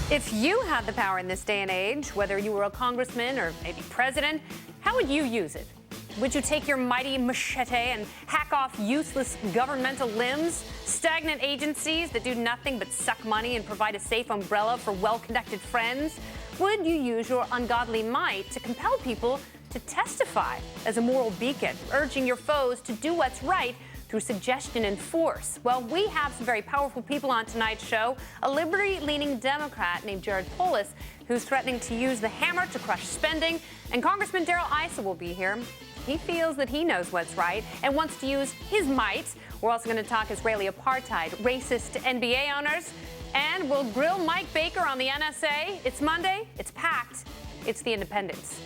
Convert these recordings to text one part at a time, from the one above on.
If you had the power in this day and age, whether you were a congressman or maybe president, how would you use it? Would you take your mighty machete and hack off useless governmental limbs, stagnant agencies that do nothing but suck money and provide a safe umbrella for well-connected friends? Would you use your ungodly might to compel people to testify as a moral beacon, urging your foes to do what's right through suggestion and force? Well, we have some very powerful people on tonight's show. A liberty-leaning Democrat named Polis, who's threatening to use the hammer to crush spending, and Congressman Darrell Issa will be here. He feels that he knows what's right and wants to use his might. We're also going to talk Israeli apartheid, racist NBA owners, and we'll grill Mike Baker on the NSA. It's Monday, it's packed, it's the Independents.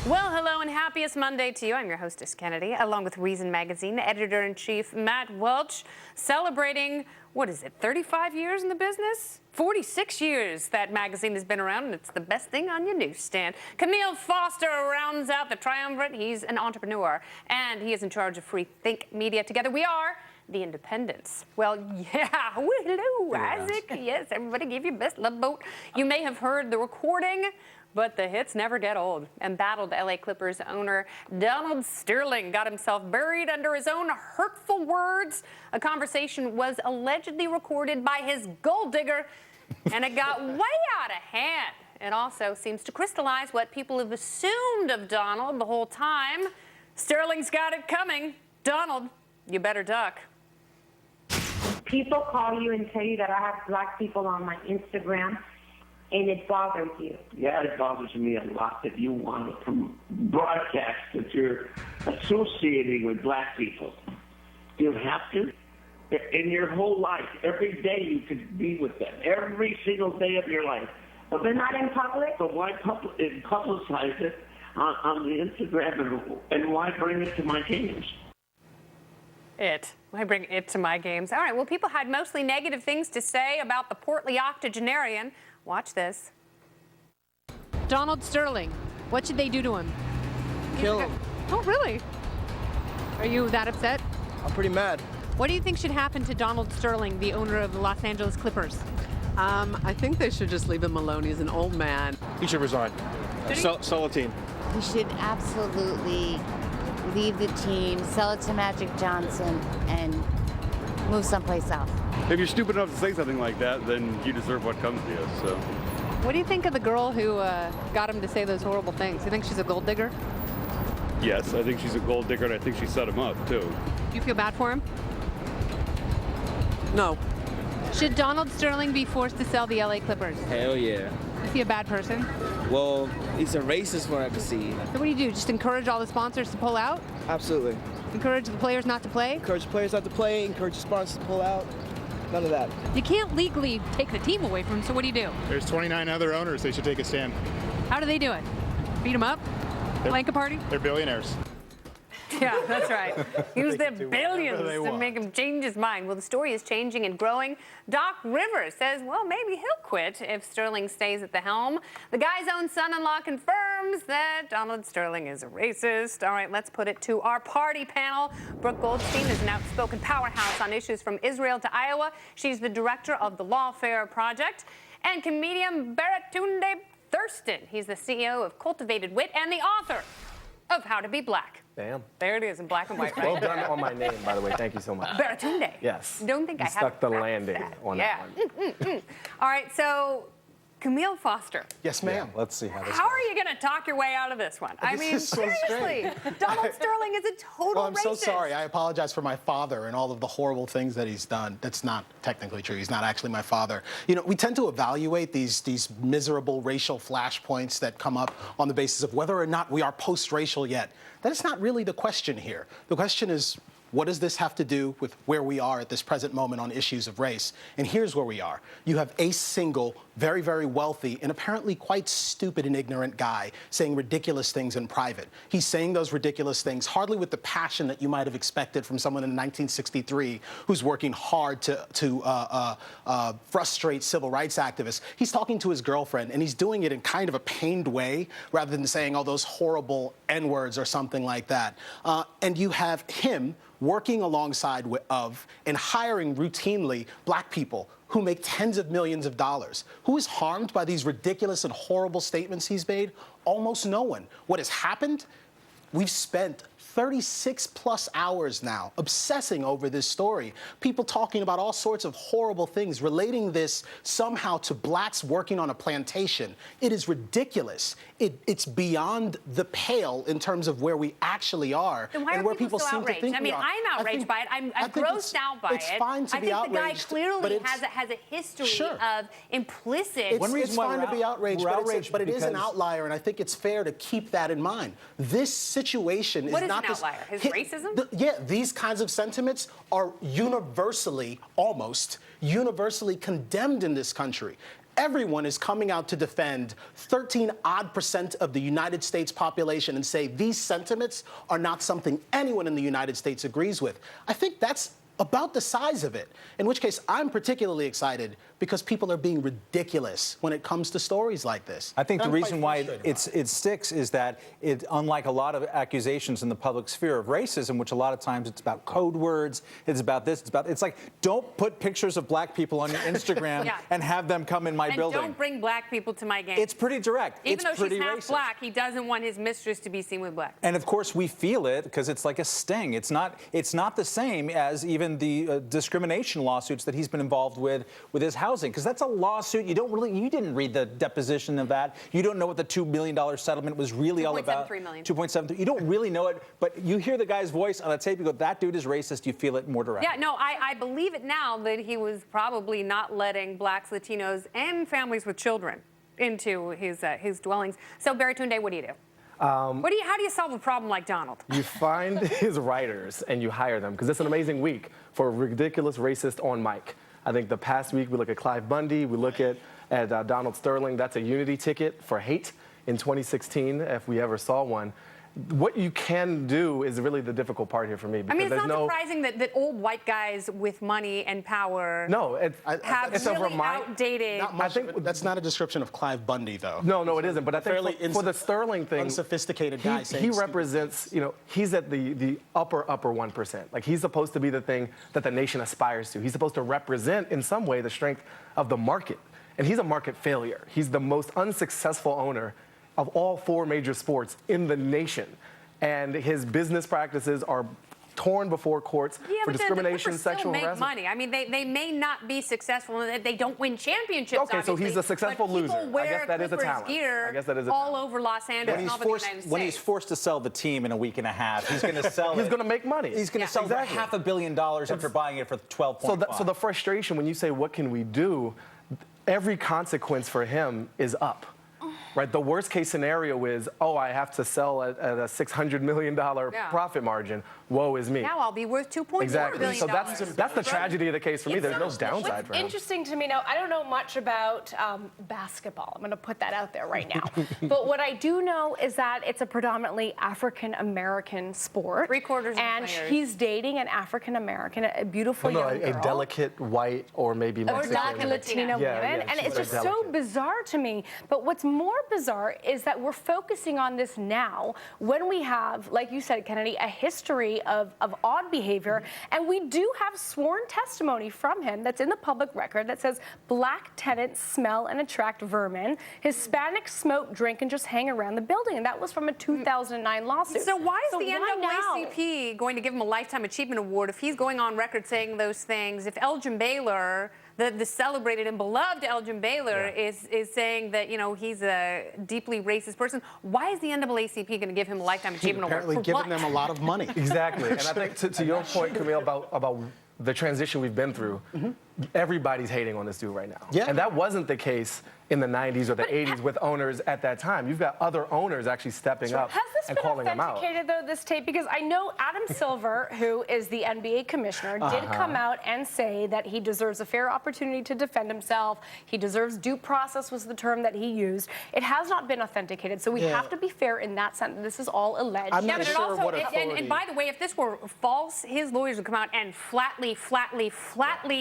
Well, hello and happiest Monday to you. I'm your hostess, Kennedy, along with Reason Magazine editor-in-chief Matt Welch, celebrating, 35 years in the business? 46 years that magazine has been around, and it's the best thing on your newsstand. Camille Foster rounds out the triumvirate. He's an entrepreneur, and he is in charge of Free Think Media. Together we are the Independents. Well, yeah, hello, Isaac. Yes, everybody give your best love vote. You may have heard the recording, but the hits never get old. Embattled LA Clippers owner Donald Sterling got himself buried under his own hurtful words. A conversation was allegedly recorded by his gold digger, and it got way out of hand. It also seems to crystallize what people have assumed of Donald the whole time. Sterling's got it coming. Donald, you better duck. People call you and tell you that I have black people on my Instagram, and it bothers you. Yeah, it bothers me a lot that you want to broadcast that you're associating with black people. You have to. In your whole life, every day you could be with them, every single day of your life. But not in public? But why publicize it on the Instagram, and why bring it to my games? Why bring it to my games? All right, well, people had mostly negative things to say about the portly octogenarian. Watch this. Donald Sterling, what should they do to him? Kill him. Oh, really? Are you that upset? I'm pretty mad. What do you think should happen to Donald Sterling, the owner of the Los Angeles Clippers? I think they should just leave him alone. He's an old man. He should resign. Sell a team. He should absolutely leave the team, sell it to Magic Johnson, and move someplace else. If you're stupid enough to say something like that, then you deserve what comes to you, so. What do you think of the girl who got him to say those horrible things? You think she's a gold digger? Yes, I think she's a gold digger, and I think she set him up, too. Do you feel bad for him? No. Should Donald Sterling be forced to sell the LA Clippers? Hell yeah. Is he a bad person? Well, he's a racist from what I can see. So what do? Just encourage all the sponsors to pull out? Absolutely. Encourage the players not to play? Encourage the players not to play, encourage the sponsors to pull out. None of that. You can't legally take the team away from him, so what do? There's 29 other owners. They should take a stand. How do they do it? Beat them up? Blanket party? They're billionaires. Yeah, that's right. Use their billions to make him change his mind. Well, the story is changing and growing. Doc Rivers says, well, maybe he'll quit if Sterling stays at the helm. The guy's own son-in-law confirms that Donald Sterling is a racist. All right, let's put it to our party panel. Brooke Goldstein is an outspoken powerhouse on issues from Israel to Iowa. She's the director of the Lawfare Project. And comedian Baratunde Thurston. He's the CEO of Cultivated Wit and the author of How to Be Black. Damn. There it is in black and white. Right? Well done on my name, by the way. Thank you so much. Baratunde. Yes. Don't think you I have stuck the landing on that one. All right, so Camille Foster. Yes, ma'am. Yeah, let's see how this How goes. are you going to talk your way out of this one? I This mean, is so seriously, Donald Sterling is a total Well, I'm racist. so sorry. I apologize for my father and all of the horrible things that he's done. That's not technically true. He's not actually my father. You know, we tend to evaluate these miserable racial flashpoints that come up on the basis of whether or not we are post-racial yet. That is not really the question here. The question is, what does this have to do with where we are at this present moment on issues of race? And here's where we are. You have a single very, very wealthy, and apparently quite stupid and ignorant guy saying ridiculous things in private. He's saying those ridiculous things hardly with the passion that you might have expected from someone in 1963 who's working hard to frustrate civil rights activists. He's talking to his girlfriend, and he's doing it in kind of a pained way rather than saying all those horrible N-words or something like that. And you have him working alongside of and hiring routinely black people who make tens of millions of dollars. Who is harmed by these ridiculous and horrible statements he's made? Almost no one. What has happened? We've spent 36 plus hours now obsessing over this story. People talking about all sorts of horrible things, relating this somehow to blacks working on a plantation. It is ridiculous. It's beyond the pale in terms of where we actually are. Then why and are where people so seem outraged? to think I mean, we are. I'm outraged by it. I'm grossed out by it. It's fine to be outraged. I think the guy clearly has a history of implicit. It's fine to be outraged, but it is an outlier, and I think it's fair to keep that in mind. This situation is not an outlier? His racism? These kinds of sentiments are universally, almost universally condemned in this country. Everyone is coming out to defend 13% of the United States population and say these sentiments are not something anyone in the United States agrees with. I think that's about the size of it, in which case I'm particularly excited because people are being ridiculous when it comes to stories like this. I think the reason why it sticks is that unlike a lot of accusations in the public sphere of racism, which a lot of times it's about code words, it's about this, it's like, don't put pictures of black people on your Instagram and have them come in my building. Don't bring black people to my game. It's pretty direct. Even though she's half racist. black, he doesn't want his mistress to be seen with black. And of course we feel it because it's like a sting. It's not the same as even the discrimination lawsuits that he's been involved with his housing, because that's a lawsuit. You didn't read the deposition of that. You don't know what the $2 million settlement was really all about. $2.73 million. 2.73. You don't really know it, but you hear the guy's voice on a tape. You go, that dude is racist. You feel it more directly. Yeah, no, I believe it now that he was probably not letting blacks, Latinos, and families with children into his dwellings. So Baratunde, what do you do? How do you solve a problem like Donald? You find his writers and you hire them, because it's an amazing week for a ridiculous racist on mic. I think the past week we look at Clive Bundy, we look at Donald Sterling. That's a unity ticket for hate in 2016, if we ever saw one. What you can do is really the difficult part here for me. I mean, it's not surprising that old white guys with money and power have it's really outdated... I think that's not a description of Clive Bundy, though. No, it isn't. But I think for the Sterling thing, unsophisticated guy he represents, he's at the upper 1%. Like, he's supposed to be the thing that the nation aspires to. He's supposed to represent, in some way, the strength of the market. And he's a market failure. He's the most unsuccessful owner of all 4 major sports in the nation. And his business practices are torn before courts for discrimination, sexual harassment. Money. I mean, they may not be successful and they don't win championships. Okay, so he's a successful loser. I guess that is a talent. Gear I guess that is a all talent. over Los Angeles and all over the United States. When he's forced to sell the team in a week and a half, he's going to sell it. He's going to make money. He's going to sell for $500 million after buying it for 12.5. So the frustration when you say, what can we do? Every consequence for him is up. Right, the worst case scenario is, I have to sell at a $600 million profit margin. Woe is me. Now I'll be worth $2.4 billion. Exactly. So that's the tragedy of the case for me. There's no downside for him. What's interesting to me now, I don't know much about basketball. I'm going to put that out there right now. But what I do know is that it's a predominantly African-American sport. 3/4 of and players. he's dating an African-American, a beautiful young girl. A delicate white or maybe Mexican. Or Latina woman. And it's just so bizarre to me. But what's more bizarre is that we're focusing on this now when we have, like you said, Kennedy, a history of odd behavior. And we do have sworn testimony from him that's in the public record that says black tenants smell and attract vermin. Hispanics smoke, drink, and just hang around the building. And that was from a 2009 lawsuit. So why is the NAACP going to give him a Lifetime Achievement Award if he's going on record saying those things? If Elgin Baylor, the celebrated and beloved Elgin Baylor, is saying that, he's a deeply racist person, why is the NAACP going to give him a Lifetime Achievement Award? Apparently giving them a lot of money. Exactly. And I think to your point, Camille, about the transition we've been through, everybody's hating on this dude right now. Yeah. And that wasn't the case in the 90s or the 80s with owners at that time. You've got other owners actually stepping up and calling them out. Has this been authenticated, though, this tape? Because I know Adam Silver, who is the NBA commissioner, did come out and say that he deserves a fair opportunity to defend himself. He deserves due process was the term that he used. It has not been authenticated, so we have to be fair in that sense. This is all alleged. I'm not sure what authority. And by the way, if this were false, his lawyers would come out and flatly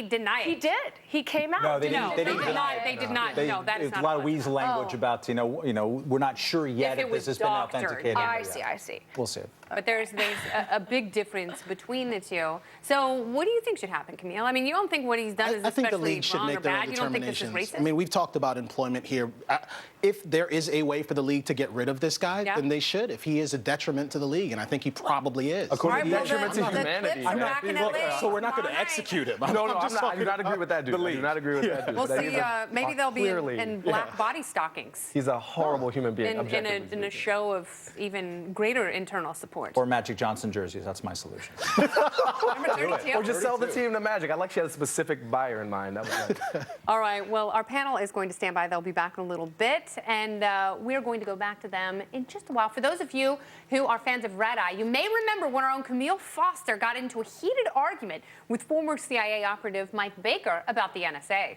deny it. He did. He came out. No, they No, didn't deny it. they did not. No, that is It's not a lot of alleged. weasel language about, we're not sure yet if this has been authenticated. I see. We'll see. But there's a big difference between the two. So what do you think should happen, Camille? I mean, you don't think what he's done is I think the especially league should wrong make or their own bad? You don't think this is determinations. racist? I mean, we've talked about employment here. If there is a way for the league to get rid of this guy, then they should. If he is a detriment to the league, and I think he probably is. According to the detriment to humanity. So we're not going to execute him. No, I do not agree with that dude. I do not agree with that dude. We'll see. Maybe they'll be in black body stockings. He's a horrible human being. In a show of even greater internal support. Or Magic Johnson jerseys. That's my solution. Or just sell the team to Magic. I like she had a specific buyer in mind. That was nice. All right. Well, our panel is going to stand by. They'll be back in a little bit, and we're going to go back to them in just a while. For those of you who are fans of Red Eye, you may remember when our own Camille Foster got into a heated argument with former CIA operative Mike Baker about the NSA.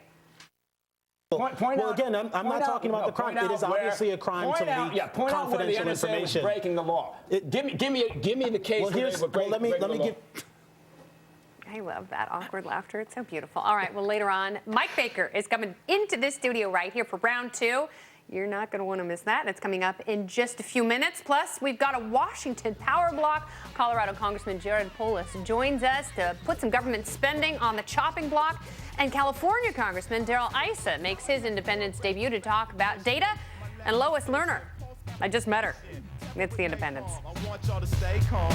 Well, again, I'm not talking about the crime. It is obviously a crime to leak confidential information. Breaking the law. Give me the case. Let me give. I love that awkward laughter. It's so beautiful. All right. Well, later on, Mike Baker is coming into this studio right here for round two. You're not going to want to miss that. It's coming up in just a few minutes. Plus, we've got a Washington power block. Colorado Congressman Jared Polis joins us to put some government spending on the chopping block. And California Congressman Darrell Issa makes his independence debut to talk about data. And Lois Lerner, I just met her. It's the Independence. I want y'all to stay calm.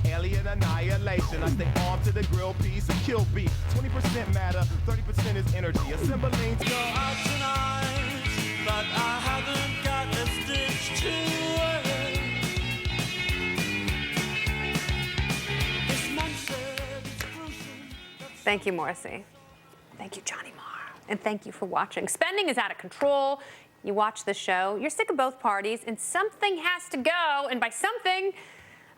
Alien annihilation. I stay armed to the grill piece and kill beat. 20% matter, 30% is energy. Assembling to go out tonight, but I haven't got a stitch to it. Thank you, Morrissey. Thank you, Johnny Marr. And thank you for watching. Spending is out of control. You watch the show, you're sick of both parties, and something has to go. And by something,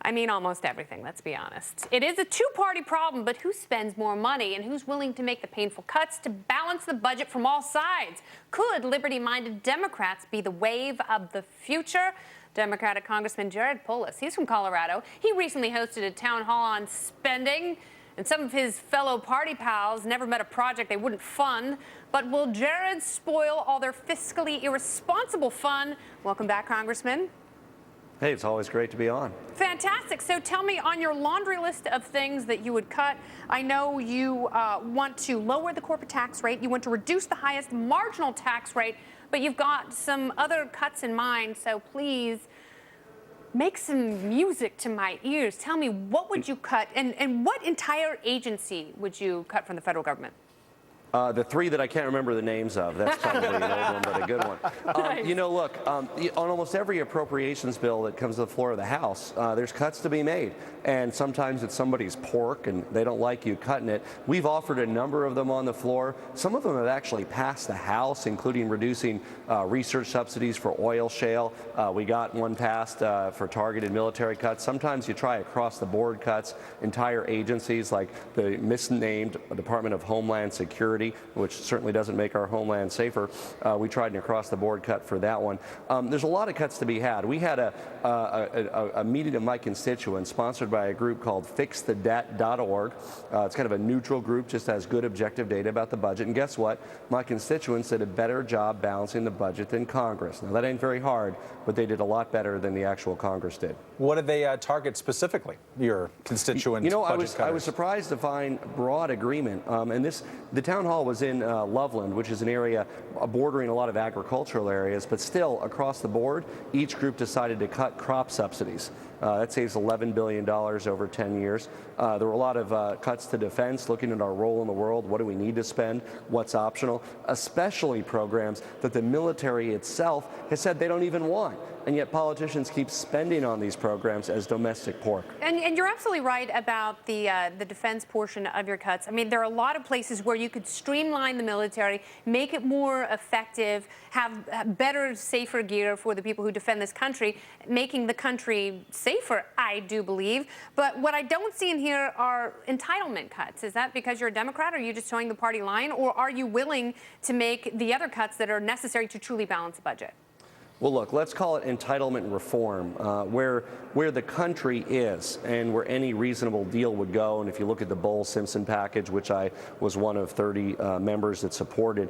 I mean almost everything, let's be honest. It is a two-party problem, but who spends more money and who's willing to make the painful cuts to balance the budget from all sides? Could liberty-minded Democrats be the wave of the future? Democratic Congressman Jared Polis, he's from Colorado. He recently hosted a town hall on spending, and some of his fellow party pals never met a project they wouldn't fund. But will Jared spoil all their fiscally irresponsible fun? Welcome back, Congressman. Hey, it's always great to be on. Fantastic. So tell me, on your laundry list of things that you would cut, I know you want to lower the corporate tax rate. You want to reduce the highest marginal tax rate, but you've got some other cuts in mind. So please make some music to my ears. Tell me, what would you cut, and what entire agency would you cut from the federal government? The three that I can't remember the names of. That's probably an old one, but a good one. Nice. You know, look, on almost every appropriations bill that comes to the floor of the House, there's cuts to be made. And sometimes it's somebody's pork and they don't like you cutting it. We've offered a number of them on the floor. Some of them have actually passed the House, including reducing research subsidies for oil shale. We got one passed for targeted military cuts. Sometimes you try across-the-board cuts, entire agencies like the misnamed Department of Homeland Security, which certainly doesn't make our homeland safer. We tried an across-the-board cut for that one. There's a lot of cuts to be had. We had a meeting of my constituents sponsored by a group called FixTheDebt.org. It's kind of a neutral group, just has good objective data about the budget. And guess what? My constituents did a better job balancing the budget than Congress. Now, that ain't very hard, but they did a lot better than the actual Congress did. What did they target specifically, your constituent budget cutters? I was surprised to find broad agreement. And the town hall was in Loveland, which is an area bordering a lot of agricultural areas, but still across the board, each group decided to cut crop subsidies. That saves $11 billion over 10 years. There were a lot of cuts to defense, looking at our role in the world. What do we need to spend? What's optional? Especially programs that the military itself has said they don't even want. and yet politicians keep spending on these programs as domestic pork. And you're absolutely right about the defense portion of your cuts. I mean, there are a lot of places where you could streamline the military, make it more effective, have better, safer gear for the people who defend this country, making the country safer, I do believe. But what I don't see in here are entitlement cuts. Is that because you're a Democrat? Are you just towing the party line? Or are you willing to make the other cuts that are necessary to truly balance the budget? Well, look, let's call it entitlement reform, where the country is and where any reasonable deal would go. And if you look at the Bowles-Simpson package, which I was one of 30 members that supported,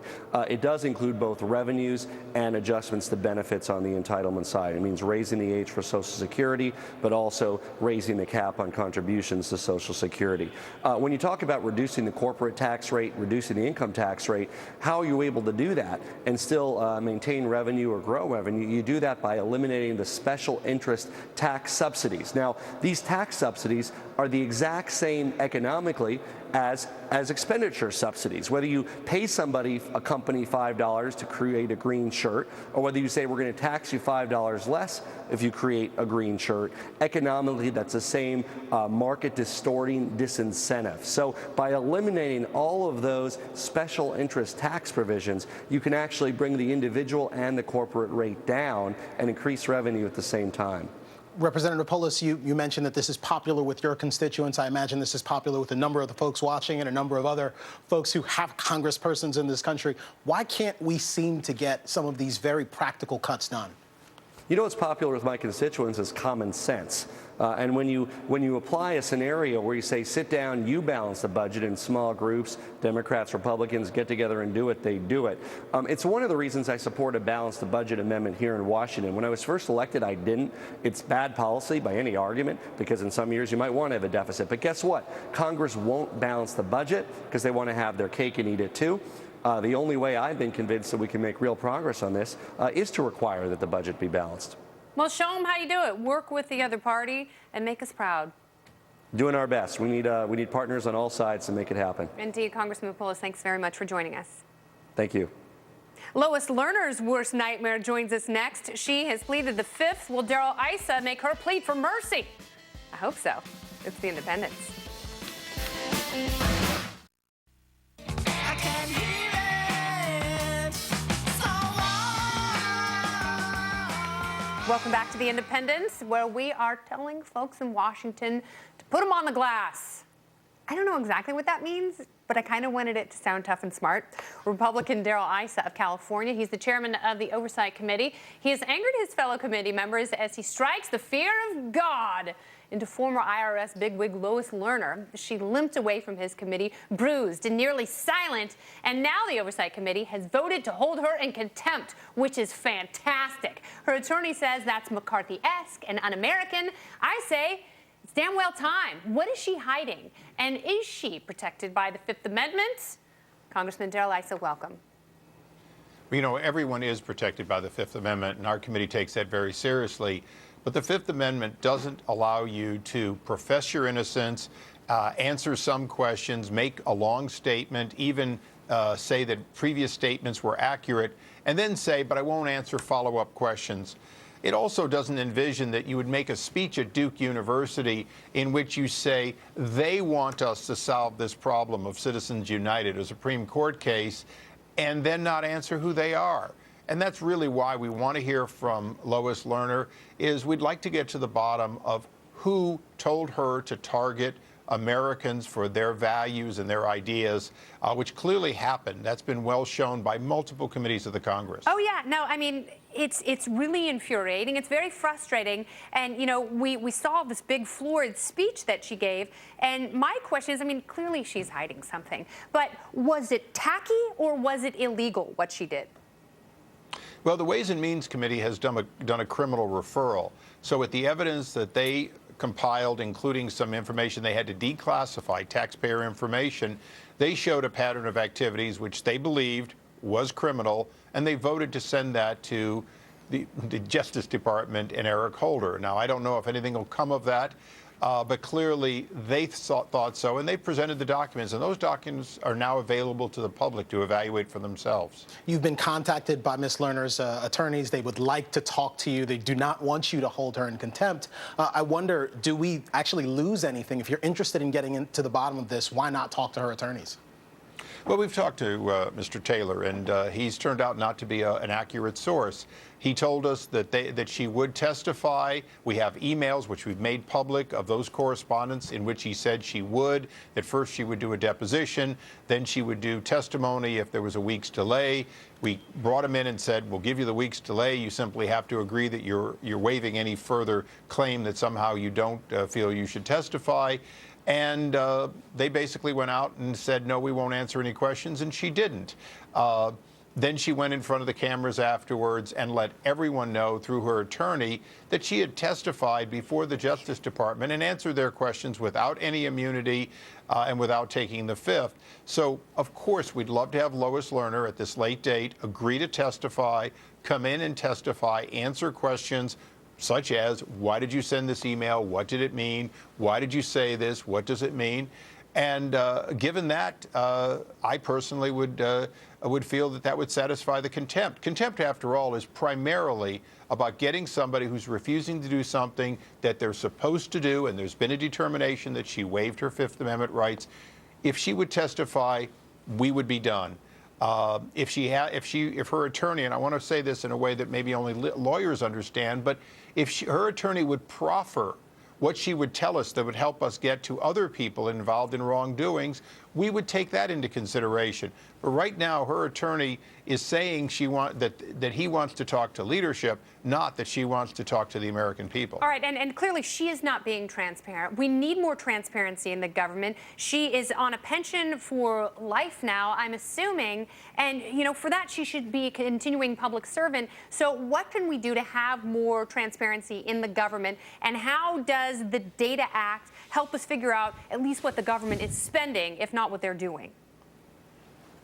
it does include both revenues and adjustments to benefits on the entitlement side. It means raising the age for Social Security, but also raising the cap on contributions to Social Security. When you talk about reducing the corporate tax rate, reducing the income tax rate, how are you able to do that and still maintain revenue or grow revenue? You do that by eliminating the special interest tax subsidies. Now, these tax subsidies are the exact same economically as expenditure subsidies. Whether you pay a company $5 to create a green shirt, or whether you say we're going to tax you $5 less if you create a green shirt, economically that's the same market distorting disincentive. So by eliminating all of those special interest tax provisions, you can actually bring the individual and the corporate rate down and increase revenue at the same time. Representative Polis, you mentioned that this is popular with your constituents. I imagine this is popular with a number of the folks watching and a number of other folks who have congresspersons in this country. Why can't we seem to get some of these very practical cuts done? You know what's popular with my constituents is common sense. And when you apply a scenario where you say, sit down, you balance the budget in small groups, Democrats, Republicans get together and do it, they do it. It's one of the reasons I support a balanced budget amendment here in Washington. When I was first elected, I didn't. It's bad policy by any argument, because in some years you might want to have a deficit. But guess what? Congress won't balance the budget because they want to have their cake and eat it too. The only way I've been convinced that we can make real progress on this is to require that the budget be balanced. Well, show them how you do it. Work with the other party and make us proud. Doing our best. We need partners on all sides to make it happen. Indeed, Congressman Polis, thanks very much for joining us. Thank you. Lois Lerner's worst nightmare joins us next. She has pleaded the fifth. Will Darrell Issa make her plead for mercy? I hope so. It's The Independents. Welcome back to The Independents, where we are telling folks in Washington to put them on the glass. I don't know exactly what that means, but I kind of wanted it to sound tough and smart. Republican Darrell Issa of California, he's the chairman of the Oversight Committee. He has angered his fellow committee members as he strikes the fear of God into former IRS bigwig Lois Lerner. She limped away from his committee, bruised and nearly silent, and now the Oversight Committee has voted to hold her in contempt, which is fantastic. Her attorney says that's McCarthy-esque and un-American. I say it's damn well time. What is she hiding? And is she protected by the Fifth Amendment? Congressman Darrell Issa, welcome. You know, everyone is protected by the Fifth Amendment, and our committee takes that very seriously. But the Fifth Amendment doesn't allow you to profess your innocence, answer some questions, make a long statement, even say that previous statements were accurate, and then say, but I won't answer follow-up questions. It also doesn't envision that you would make a speech at Duke University in which you say, they want us to solve this problem of Citizens United, a Supreme Court case, and then not answer who they are. And that's really why we want to hear from Lois Lerner, is we'd like to get to the bottom of who told her to target Americans for their values and their ideas, which clearly happened. That's been well shown by multiple committees of the Congress. Oh, yeah. No, I mean, it's really infuriating. It's very frustrating. And, you know, we saw this big florid speech that she gave. And my question is, I mean, clearly she's hiding something. But was it tacky or was it illegal, what she did? Well, the Ways and Means Committee has done a criminal referral. So with the evidence that they compiled, including some information they had to declassify, taxpayer information, they showed a pattern of activities which they believed was criminal, and they voted to send that to the Justice Department and Eric Holder. Now, I don't know if anything will come of that. But clearly they thought so, and they presented the documents, and those documents are now available to the public to evaluate for themselves. You've been contacted by Ms. Lerner's attorneys. They would like to talk to you. They do not want you to hold her in contempt. I wonder, do we actually lose anything? If you're interested in getting into the bottom of this, why not talk to her attorneys? Well, we've talked to Mr. Taylor, and he's turned out not to be an accurate source. He told us that she would testify. We have emails, which we've made public, of those correspondence in which he said she would, that first she would do a deposition, then she would do testimony if there was a week's delay. We brought him in and said, we'll give you the week's delay. You simply have to agree that you're waiving any further claim that somehow you don't feel you should testify. And they basically went out and said, no, we won't answer any questions, and she didn't. Then she went in front of the cameras afterwards and let everyone know through her attorney that she had testified before the Justice Department and answered their questions without any immunity and without taking the fifth. So, of course, we'd love to have Lois Lerner at this late date agree to testify, come in and testify, answer questions such as, why did you send this email? What did it mean? Why did you say this? What does it mean? And given that, I personally would feel that that would satisfy the contempt. Contempt, after all, is primarily about getting somebody who's refusing to do something that they're supposed to do, and there's been a determination that she waived her Fifth Amendment rights. If she would testify, we would be done. If her attorney, and I want to say this in a way that maybe only lawyers understand, but if her attorney would proffer what she would tell us that would help us get to other people involved in wrongdoings, we would take that into consideration. But right now, her attorney is saying that he wants to talk to leadership, not that she wants to talk to the American people. All right, and clearly she is not being transparent. We need more transparency in the government. She is on a pension for life now, I'm assuming, and for that she should be a continuing public servant. So what can we do to have more transparency in the government, and how does the Data Act help us figure out at least what the government is spending, if not what they're doing?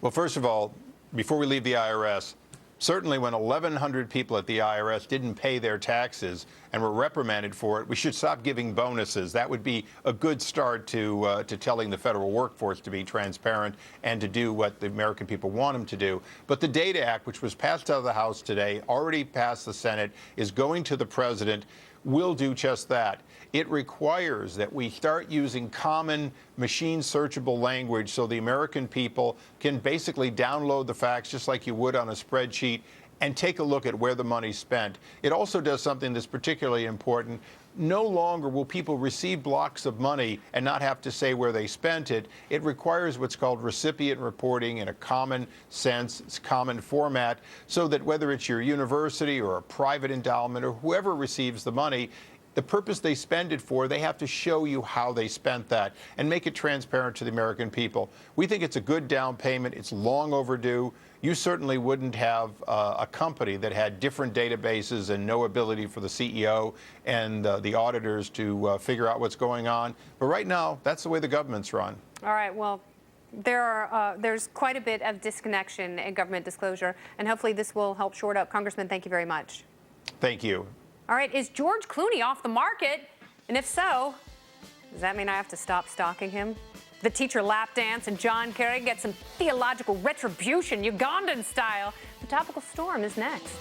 Well, first of all, before we leave the IRS, certainly when 1,100 people at the IRS didn't pay their taxes and were reprimanded for it, we should stop giving bonuses. That would be a good start to telling the federal workforce to be transparent and to do what the American people want them to do. But the Data Act, which was passed out of the House today, already passed the Senate, is going to the president, will do just that. It requires that we start using common machine searchable language so the American people can basically download the facts just like you would on a spreadsheet and take a look at where the money's spent. It also does something that's particularly important. No longer will people receive blocks of money and not have to say where they spent it. It requires what's called recipient reporting in a common sense, it's common format, so that whether it's your university or a private endowment or whoever receives the money, the purpose they spend it for, they have to show you how they spent that and make it transparent to the American people. We think it's a good down payment. It's long overdue. You certainly wouldn't have a company that had different databases and no ability for the CEO and the auditors to figure out what's going on. But right now, that's the way the government's run. All right, well, there's quite a bit of disconnection in government disclosure, and hopefully this will help short up. Congressman, thank you very much. Thank you. All right, is George Clooney off the market? And if so, does that mean I have to stop stalking him? The teacher lap dance and John Kerry get some theological retribution, Ugandan style. The topical storm is next.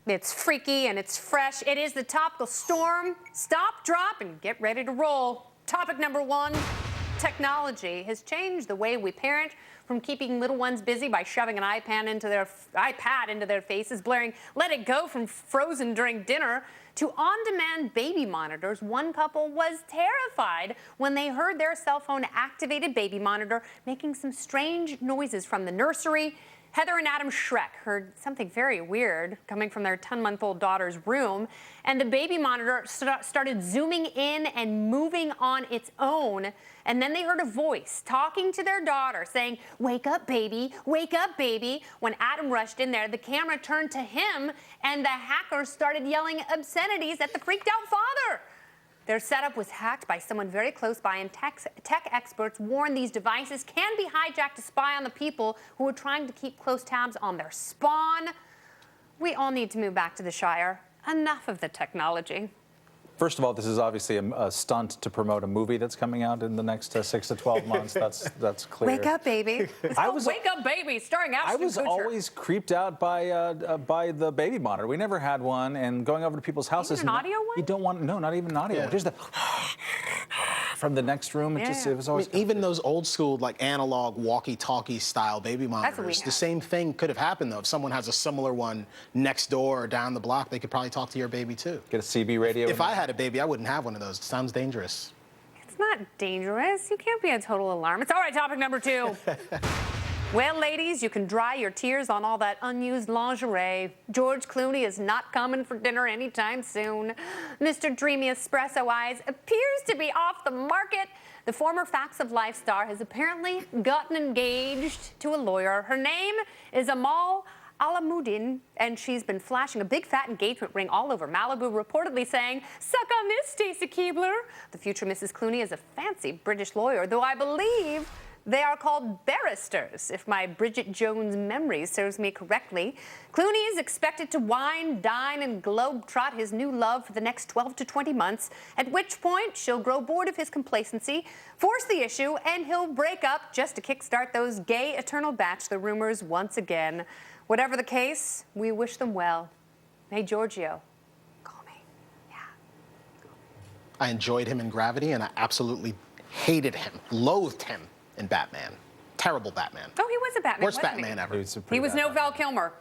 It's freaky and it's fresh. It is the topical storm. Stop, drop, and get ready to roll. Topic number one, technology has changed the way we parent, from keeping little ones busy by shoving an iPad into their faces, blaring "Let It Go" from Frozen during dinner, to on-demand baby monitors. One couple was terrified when they heard their cell phone-activated baby monitor making some strange noises from the nursery. Heather and Adam Schreck heard something very weird coming from their 10-month-old daughter's room, and the baby monitor started zooming in and moving on its own. And then they heard a voice talking to their daughter saying, "Wake up, baby, wake up, baby." When Adam rushed in there, the camera turned to him, and the hackers started yelling obscenities at the freaked out father. Their setup was hacked by someone very close by, and tech experts warn these devices can be hijacked to spy on the people who are trying to keep close tabs on their spawn. We all need to move back to the Shire. Enough of the technology. First of all, this is obviously a stunt to promote a movie that's coming out in the next 6 to 12 months. That's clear. Wake Up Baby. It's called Wake Up Baby, starring Ashton I was Kutcher. always creeped out by the baby monitor. We never had one, and going over to people's houses. Even an audio one? You don't want, no, not even an audio one. Just the from the next room. It was always. I mean, even those old school, like analog walkie-talkie style baby monitors, the same thing could have happened though. If someone has a similar one next door or down the block, they could probably talk to your baby too. Get a CB radio. If I had a baby, I wouldn't have one of those. It sounds dangerous. It's not dangerous. You can't be a total alarmist. All right, topic number 2. Well, ladies, you can dry your tears on all that unused lingerie. George Clooney is not coming for dinner anytime soon. Mr. Dreamy Espresso Eyes appears to be off the market. The former Facts of Life star has apparently gotten engaged to a lawyer. Her name is Amal Alamuddin, and she's been flashing a big fat engagement ring all over Malibu, reportedly saying, "Suck on this, Stacy Keebler." The future Mrs. Clooney is a fancy British lawyer, though I believe they are called barristers, if my Bridget Jones memory serves me correctly. Clooney is expected to wine, dine, and globe-trot his new love for the next 12 to 20 months, at which point she'll grow bored of his complacency, force the issue, and he'll break up just to kickstart those gay eternal bachelor rumors once again. Whatever the case, we wish them well. Hey, Giorgio, call me. Yeah. I enjoyed him in Gravity, and I absolutely hated him, loathed him in Batman. Terrible Batman. Oh, he was a Batman. Worst wasn't Batman he? ever. He was no Val Kilmer.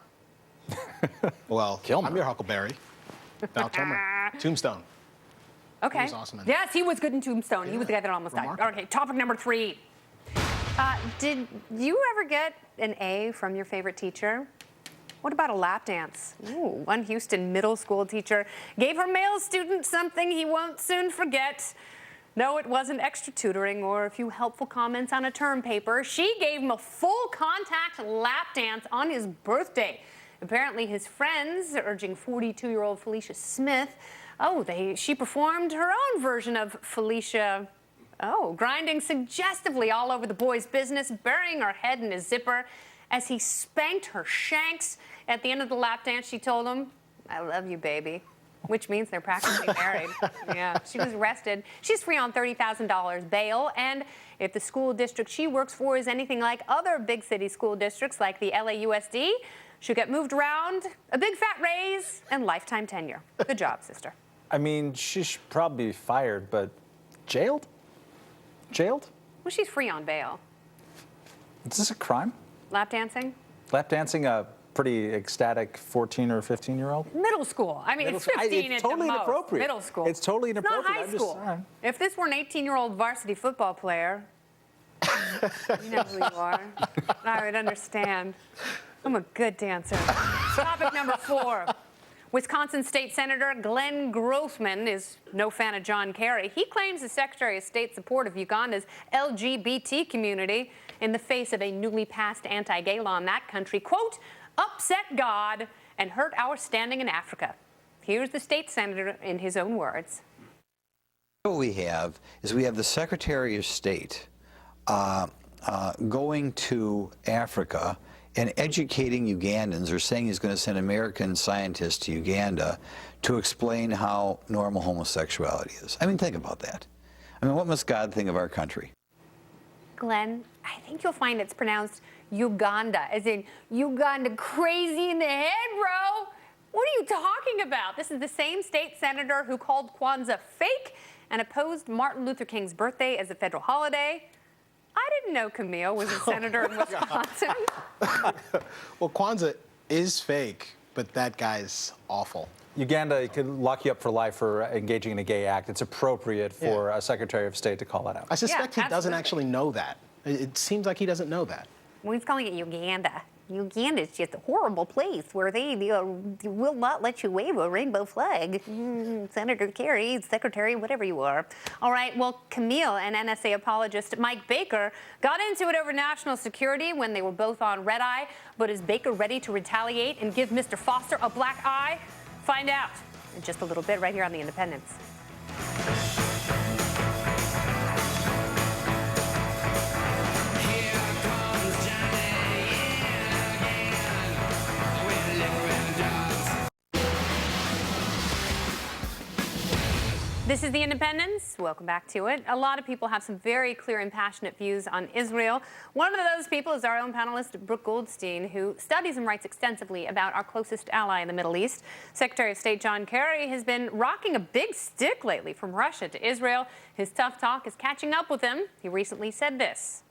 Well, I'm your Huckleberry. Val Kilmer. Tombstone. Okay. He was awesome in yes, he was good in Tombstone. He was the guy that almost died. Okay, topic number 3. Did you ever get an A from your favorite teacher? What about a lap dance? Ooh, one Houston middle school teacher gave her male student something he won't soon forget. No, it wasn't extra tutoring or a few helpful comments on a term paper. She gave him a full contact lap dance on his birthday. Apparently his friends, urging 42-year-old Felicia Smith, she performed her own version of Felicia, grinding suggestively all over the boy's business, burying her head in his zipper. As he spanked her shanks at the end of the lap dance, she told him, "I love you, baby." Which means they're practically married. Yeah, she was arrested. She's free on $30,000 bail, and if the school district she works for is anything like other big city school districts like the LAUSD, she'll get moved around, a big fat raise, and lifetime tenure. Good job, sister. I mean, she should probably be fired, but jailed? Jailed? Well, she's free on bail. Is this a crime? Lap dancing? Lap dancing a pretty ecstatic 14 or 15-year-old? Middle school. I mean, it's 15 it's at totally the most. inappropriate. Middle school. It's totally inappropriate. It's not high school. If this were an 18-year-old varsity football player, you know who you are. I would understand. I'm a good dancer. Topic number 4. Wisconsin State Senator Glenn Grothman is no fan of John Kerry. He claims the Secretary of State's support of Uganda's LGBT community in the face of a newly passed anti-gay law in that country, quote, upset God and hurt our standing in Africa. Here's the state senator in his own words. What we have is we have the Secretary of State going to Africa and educating Ugandans, or saying he's going to send American scientists to Uganda to explain how normal homosexuality is. I mean, think about that. I mean, what must God think of our country? Glenn, I think you'll find it's pronounced Uganda, as in Uganda crazy in the head, bro. What are you talking about? This is the same state senator who called Kwanzaa fake and opposed Martin Luther King's birthday as a federal holiday. I didn't know Camille was a senator in Wisconsin. Well, Kwanzaa is fake, but that guy's awful. Uganda could lock you up for life for engaging in a gay act. It's appropriate for a Secretary of State to call that out. I suspect he doesn't actually know that. It seems like he doesn't know that. Well, he's calling it Uganda. Uganda is just a horrible place where they will not let you wave a rainbow flag. Senator Kerry, Secretary, whatever you are. All right, well, Camille and NSA apologist Mike Baker got into it over national security when they were both on red eye. But is Baker ready to retaliate and give Mr. Foster a black eye? Find out in just a little bit right here on The Independents. Here comes Johnny, yeah, again, with liquor in the jar. This is The Independence. Welcome back to it. A lot of people have some very clear and passionate views on Israel. One of those people is our own panelist, Brooke Goldstein, who studies and writes extensively about our closest ally in the Middle East. Secretary of State John Kerry has been rocking a big stick lately from Russia to Israel. His tough talk is catching up with him. He recently said this: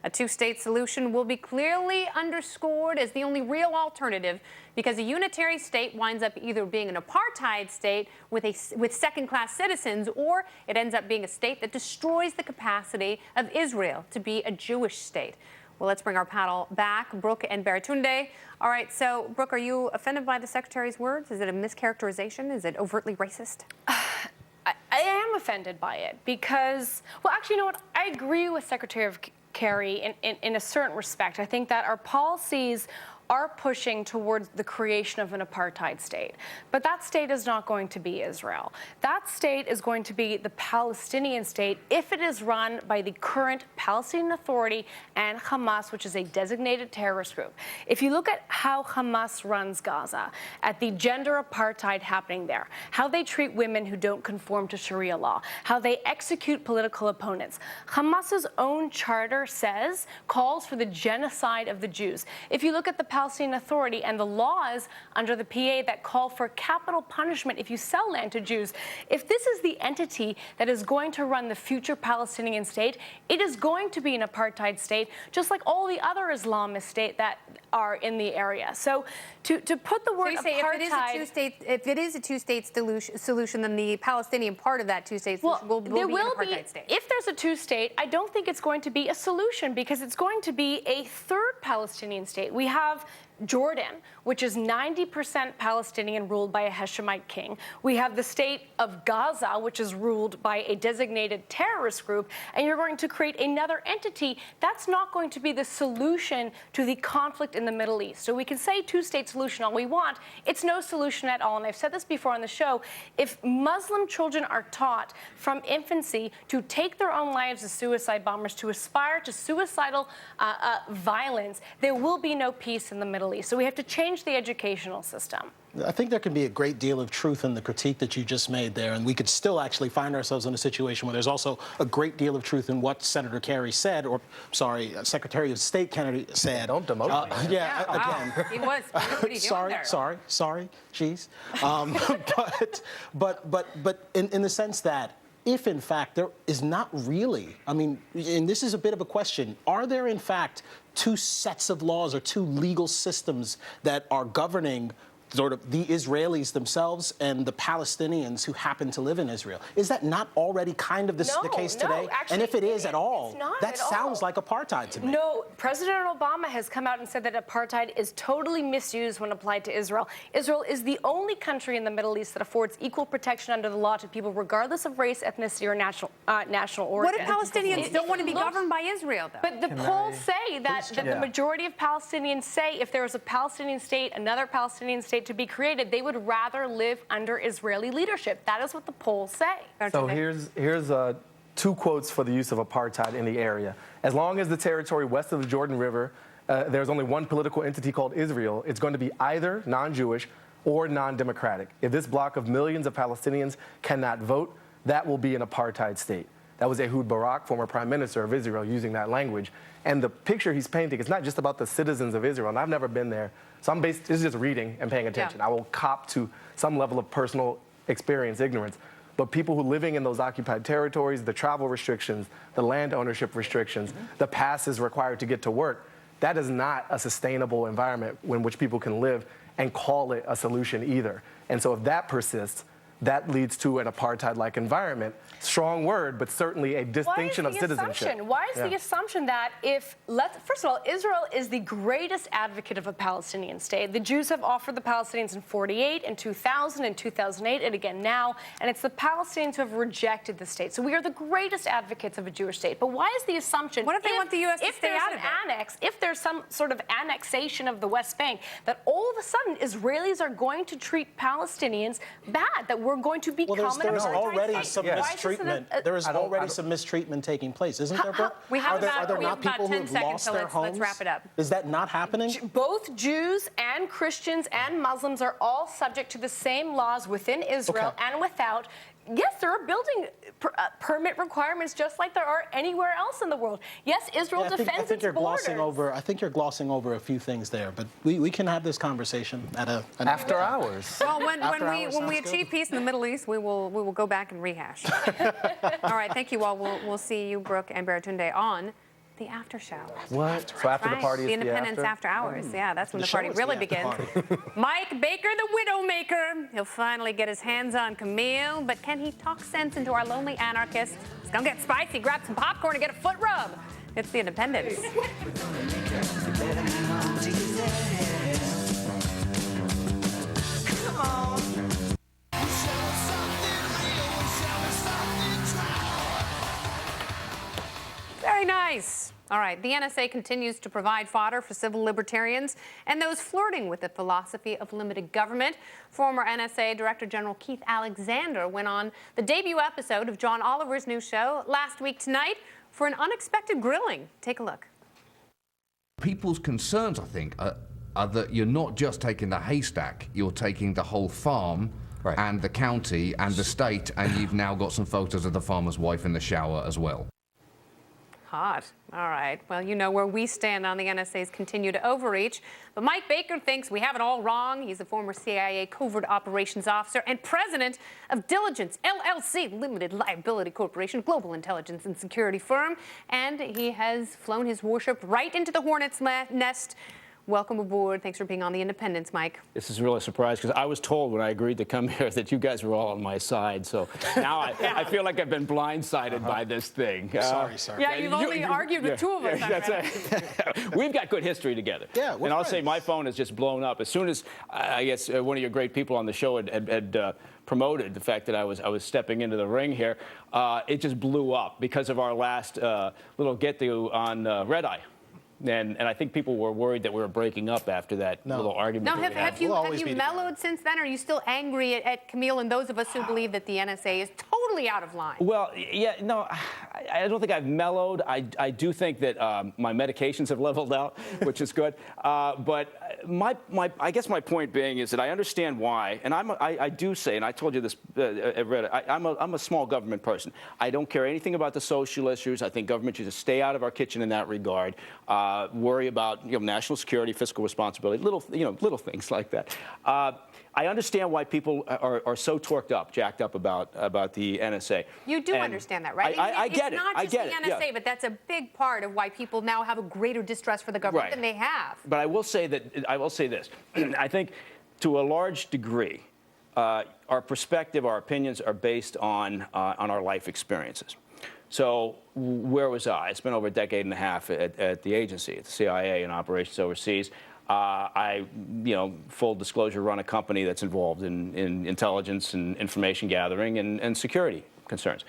a two-state solution will be clearly underscored as the only real alternative, because a unitary state winds up either being an apartheid state with second-class citizens, or it ends up being a state that destroys the capacity of Israel to be a Jewish state. Well, let's bring our panel back, Brooke and Baratunde. All right, so Brooke, are you offended by the Secretary's words? Is it a mischaracterization? Is it overtly racist? I am offended by it because, well, actually, you know what? I agree with Secretary of Kerry in a certain respect. I think that our policies are pushing towards the creation of an apartheid state. But that state is not going to be Israel. That state is going to be the Palestinian state if it is run by the current Palestinian Authority and Hamas, which is a designated terrorist group. If you look at how Hamas runs Gaza, at the gender apartheid happening there, how they treat women who don't conform to Sharia law, how they execute political opponents, Hamas's own charter calls for the genocide of the Jews. If you look at the Palestinian Authority and the laws under the PA that call for capital punishment if you sell land to Jews, if this is the entity that is going to run the future Palestinian state, it is going to be an apartheid state, just like all the other Islamist states that are in the area. So to put the word apartheid... if it is a two-state solution, then the Palestinian part of that two-state solution will be an apartheid state. If there's a two-state, I don't think it's going to be a solution, because it's going to be a third Palestinian state. We have Jordan, which is 90% Palestinian, ruled by a Hashemite king. We have the state of Gaza, which is ruled by a designated terrorist group, and you're going to create another entity. That's not going to be the solution to the conflict in the Middle East. So we can say two-state solution all we want. It's no solution at all, and I've said this before on the show. If Muslim children are taught from infancy to take their own lives as suicide bombers, to aspire to suicidal violence, there will be no peace in the Middle East. So we have to change the educational system. I think there can be a great deal of truth in the critique that you just made there, and we could still actually find ourselves in a situation where there's also a great deal of truth in what Senator Kerry said, or, sorry, Secretary of State Kennedy said. Don't demote me. Again. He was. What are you doing there? Sorry, jeez. But in the sense that if, in fact, there is not really, I mean, and this is a bit of a question, are there, in fact, two sets of laws or two legal systems that are governing sort of the Israelis themselves and the Palestinians who happen to live in Israel? Is that not already kind of the case today? Actually, and if it is at all, that at sounds all like apartheid to me. No, President Obama has come out and said that apartheid is totally misused when applied to Israel. Israel is the only country in the Middle East that affords equal protection under the law to people regardless of race, ethnicity, or national origin. What if Palestinians don't want to be governed by Israel, though? But the polls say that the majority of Palestinians say if there was a Palestinian state, another Palestinian state to be created, they would rather live under Israeli leadership. That is what the polls say. So here's two quotes for the use of apartheid in the area. As long as the territory west of the Jordan River, there's only one political entity called Israel, it's going to be either non-Jewish or non-democratic. If this block of millions of Palestinians cannot vote, that will be an apartheid state. That was Ehud Barak, former prime minister of Israel, using that language. And the picture he's painting is not just about the citizens of Israel, and I've never been there. So this is just reading and paying attention. I will cop to some level of personal experience, ignorance. But people who are living in those occupied territories, the travel restrictions, the land ownership restrictions, the passes required to get to work, that is not a sustainable environment in which people can live and call it a solution either. And so if that persists, that leads to an apartheid-like environment. Strong word, but certainly a distinction of citizenship. Why is the assumption that first of all, Israel is the greatest advocate of a Palestinian state. The Jews have offered the Palestinians in 48, in 2000, in 2008, and again now, and it's the Palestinians who have rejected the state. So we are the greatest advocates of a Jewish state. But why is the assumption, what if they want the U.S. to stay out of it? If there's some sort of annexation of the West Bank, that all of a sudden Israelis are going to treat Palestinians bad, that we're going to become there is already some mistreatment. There is already some mistreatment taking place, isn't there, Brooke? Are there not people who have lost their homes? Let's wrap it up. Is that not happening? Both Jews and Christians and Muslims are all subject to the same laws within Israel and without. yes, there are building permit requirements just like there are anywhere else in the world. Yes, Israel defends its borders. I think you're glossing over a few things there, but we can have this conversation at an after hours. Well, when we achieve peace in the Middle East, we will go back and rehash. All right, thank you all. We'll see you, Brooke and Baratunde, on the after show. What? So after the party is the Independence after hours. Yeah, that's when the party really begins. Mike Baker, the Widowmaker. He'll finally get his hands on Camille, but can he talk sense into our lonely anarchist? It's gonna get spicy. Grab some popcorn and get a foot rub. It's the Independence. Come on. Very nice. All right, the NSA continues to provide fodder for civil libertarians and those flirting with the philosophy of limited government. Former NSA Director General Keith Alexander went on the debut episode of John Oliver's new show last week tonight for an unexpected grilling. Take a look. People's concerns, I think, are that you're not just taking the haystack, you're taking the whole farm and the county and the state, and you've now got some photos of the farmer's wife in the shower as well. Hot. All right. Well, you know where we stand on the NSA's continued overreach. But Mike Baker thinks we have it all wrong. He's a former CIA covert operations officer and president of Diligence, LLC, Limited Liability Corporation, global intelligence and security firm. And he has flown his warship right into the hornet's nest. Welcome aboard. Thanks for being on the Independence, Mike. This is really a surprise because I was told when I agreed to come here that you guys were all on my side. So now I feel like I've been blindsided by this thing. Sorry, sir. Yeah, you've only argued with two of us. That's it. We've got good history together. Yeah, and I'll say my phone has just blown up. As soon as, I guess, one of your great people on the show had promoted the fact that I was stepping into the ring here, it just blew up because of our last little get-to on Red Eye. And I think people were worried that we were breaking up after that little argument. Now, have you mellowed since then? Or are you still angry at Camille and those of us who believe that the NSA is totally out of line? Well, yeah, no, I don't think I've mellowed. I do think that my medications have leveled out, which is good. But I guess my point being is that I understand why, and I do say, and I told you this at Reddit, I'm a small government person. I don't care anything about the social issues. I think government should just stay out of our kitchen in that regard. Worry about national security, fiscal responsibility, little things like that. I understand why people are so jacked up about the NSA. You do understand that, right? I get it. It's not just the NSA, but that's a big part of why people now have a greater distrust for the government than they have. But I will say this. I think to a large degree, our perspective, our opinions are based on our life experiences. So where was I? I spent over a decade and a half at the agency, at the CIA, in operations overseas. I, full disclosure, run a company that's involved in intelligence and information gathering and security concerns.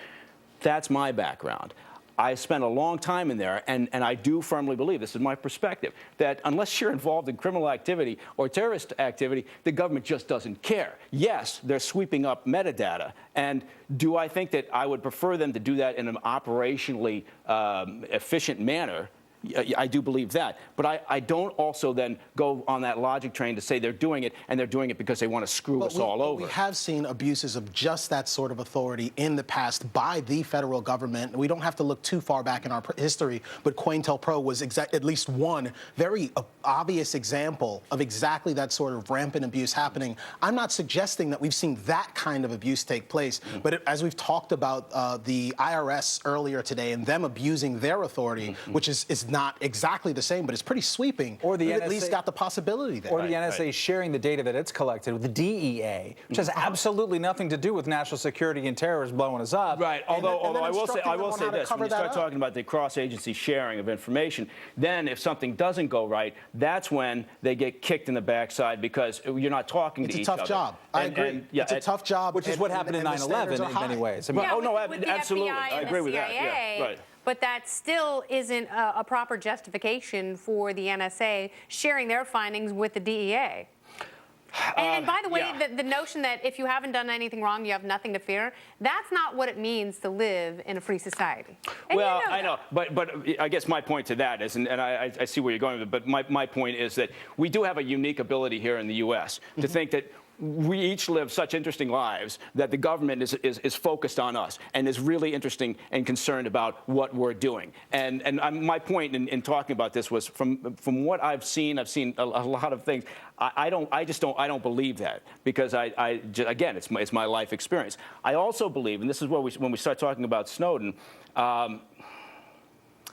That's my background. I spent a long time in there, and I do firmly believe, this is my perspective, that unless you're involved in criminal activity or terrorist activity, the government just doesn't care. Yes, they're sweeping up metadata, and do I think that I would prefer them to do that in an operationally efficient manner? I do believe that. But I don't also then go on that logic train to say they're doing it, and they're doing it because they want to screw us all over. We have seen abuses of just that sort of authority in the past by the federal government. We don't have to look too far back in our history, but COINTELPRO was at least one very obvious example of exactly that sort of rampant abuse happening. I'm not suggesting that we've seen that kind of abuse take place, but as we've talked about the IRS earlier today and them abusing their authority, which is not exactly the same, but it's pretty sweeping. Or the NSA, at least got the possibility there. Or the NSA sharing the data that it's collected with the DEA, which has absolutely nothing to do with national security and terrorists blowing us up. Right. Although I will say this: when you start talking about the cross-agency sharing of information, then if something doesn't go right, that's when they get kicked in the backside because you're not talking to each other. It's a tough job. I agree. It's a tough job. Which is what happened in 9/11 in many ways. I mean, absolutely. I agree with that. Yeah. Right. But that still isn't a proper justification for the NSA sharing their findings with the DEA. And by the way, the notion that if you haven't done anything wrong, you have nothing to fear, that's not what it means to live in a free society. And well, I know, but I guess my point to that is, and I see where you're going with it, but my point is that we do have a unique ability here in the U.S. to think that we each live such interesting lives that the government is focused on us and is really interesting and concerned about what we're doing. And my point in talking about this was from what I've seen a lot of things. I don't believe that, because again, it's my life experience. I also believe, and this is where when we start talking about Snowden.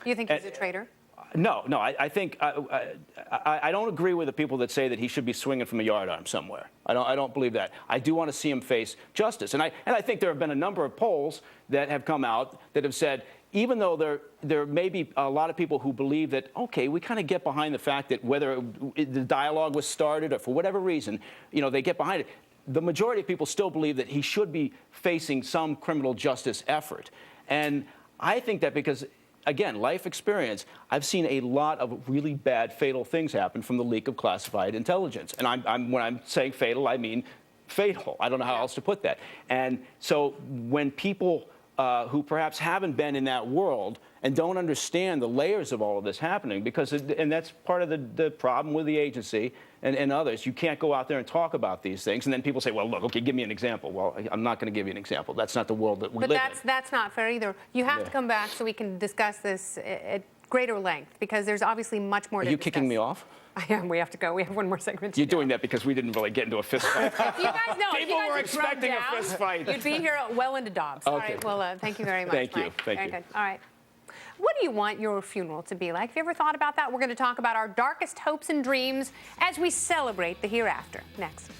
You think he's a traitor? No, I think I don't agree with the people that say that he should be swinging from a yardarm somewhere. I don't believe that. I do want to see him face justice, and I think there have been a number of polls that have come out that have said, even though there may be a lot of people who believe that, okay, we kind of get behind the fact that whether the dialogue was started or for whatever reason, they get behind it. The majority of people still believe that he should be facing some criminal justice effort, and I think that because, again, life experience, I've seen a lot of really bad, fatal things happen from the leak of classified intelligence. And when I'm saying fatal, I mean fatal. I don't know how else to put that. And so when people who perhaps haven't been in that world and don't understand the layers of all of this happening, and that's part of the problem with the agency and others. You can't go out there and talk about these things, and then people say, well, look, okay, give me an example. Well, I'm not going to give you an example. That's not the world that we live in. But that's not fair either. You have to come back so we can discuss this at greater length, because there's obviously much more to discuss. Are you kicking me off? I am. We have to go. We have one more segment. You're doing that because we didn't really get into a fist fight. You guys know. People were expecting a fist fight. You'd be here well into Dobbs. Okay. All right. Well, thank you very much. Thank you. Mike. Thank very you. Good. All right. What do you want your funeral to be like? Have you ever thought about that? We're going to talk about our darkest hopes and dreams as we celebrate the hereafter. Next.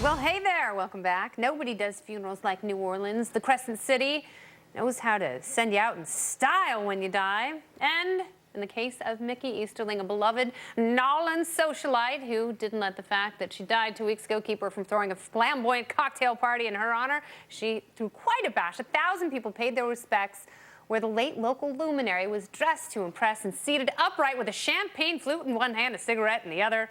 Well, hey there. Welcome back. Nobody does funerals like New Orleans. The Crescent City knows how to send you out in style when you die. And in the case of Mickey Easterling, a beloved Nolans socialite who didn't let the fact that she died 2 weeks ago keep her from throwing a flamboyant cocktail party in her honor, she threw quite a bash. 1,000 people paid their respects, where the late local luminary was dressed to impress and seated upright with a champagne flute in one hand, a cigarette in the other.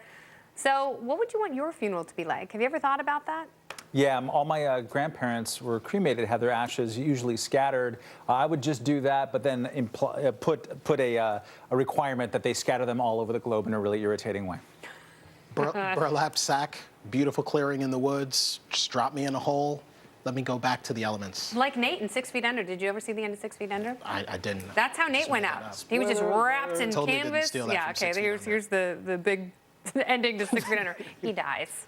So what would you want your funeral to be like? Have you ever thought about that? Yeah, all my grandparents were cremated, had their ashes usually scattered. I would just do that, but then put a requirement that they scatter them all over the globe in a really irritating way. Burlap sack, beautiful clearing in the woods, just drop me in a hole, let me go back to the elements. Like Nate in 6 Feet Under. Did you ever see the end of 6 Feet Under? I didn't. That's how Nate went out. He was just wrapped in canvas. Yeah, okay, here's the big ending to 6 Feet Under. He dies.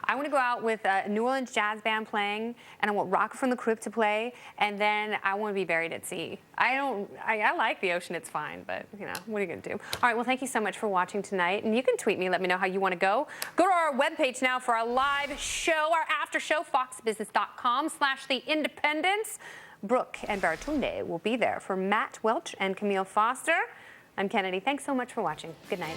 I want to go out with a New Orleans jazz band playing, and I want Rock from the Crypt to play, and then I want to be buried at sea. I like the ocean, it's fine, but, what are you going to do? All right, well, thank you so much for watching tonight, and you can tweet me, let me know how you want to go. Go to our webpage now for our live show, our after show, foxbusiness.com/The-Independents. Brooke and Baratunde will be there for Matt Welch and Camille Foster. I'm Kennedy. Thanks so much for watching. Good night.